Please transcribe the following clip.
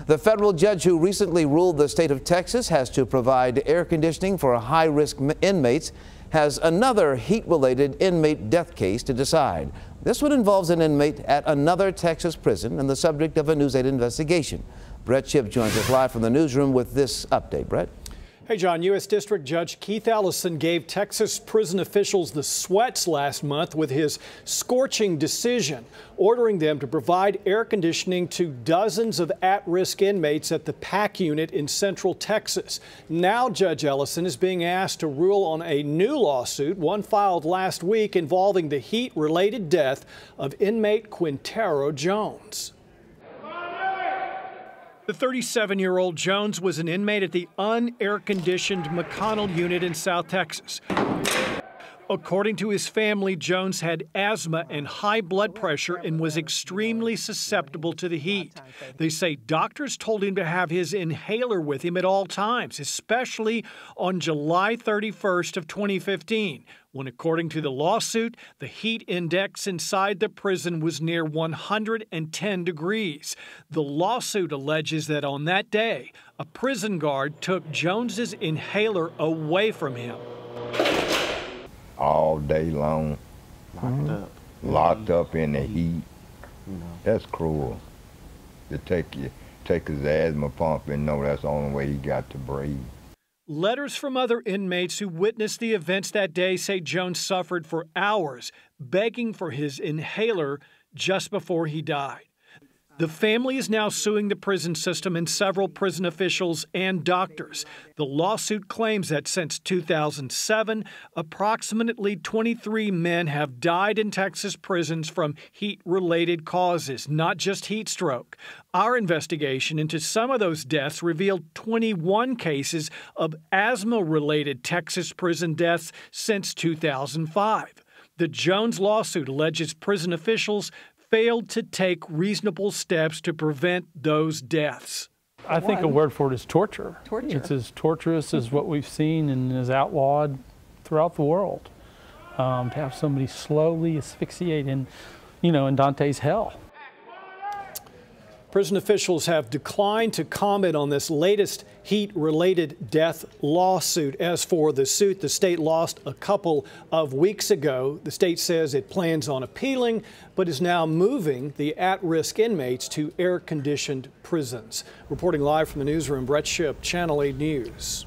The federal judge who recently ruled the state of Texas has to provide air conditioning for high-risk inmates has another heat-related inmate death case to decide. This one involves an inmate at another Texas prison and the subject of a News 8 investigation. Brett Shipp joins us live from the newsroom with this update. Brett? Hey, John. U.S. District Judge Keith Ellison gave Texas prison officials the sweats last month with his scorching decision, ordering them to provide air conditioning to dozens of at-risk inmates at the PAC unit in Central Texas. Now Judge Ellison is being asked to rule on a new lawsuit, one filed last week involving the heat-related death of inmate Quintero Jones. The 37-year-old Jones was an inmate at the un-air-conditioned McConnell unit in South Texas. According to his family, Jones had asthma and high blood pressure and was extremely susceptible to the heat. They say doctors told him to have his inhaler with him at all times, especially on July 31st of 2015, when, according to the lawsuit, the heat index inside the prison was near 110 degrees. The lawsuit alleges that on that day, a prison guard took Jones's inhaler away from him. All day long, locked up in the heat. That's cruel. To take his asthma pump and know that's the only way he got to breathe. Letters from other inmates who witnessed the events that day say Jones suffered for hours, begging for his inhaler just before he died. The family is now suing the prison system and several prison officials and doctors. The lawsuit claims that since 2007, approximately 23 men have died in Texas prisons from heat-related causes, not just heat stroke. Our investigation into some of those deaths revealed 21 cases of asthma-related Texas prison deaths since 2005. The Jones lawsuit alleges prison officials failed to take reasonable steps to prevent those deaths. I think a word for it is torture. It's as torturous as what we've seen and is outlawed throughout the world. To have somebody slowly asphyxiate in Dante's hell. Prison officials have declined to comment on this latest heat-related death lawsuit. As for the suit the state lost a couple of weeks ago, the state says it plans on appealing, but is now moving the at-risk inmates to air-conditioned prisons. Reporting live from the newsroom, Brett Shipp, Channel 8 News.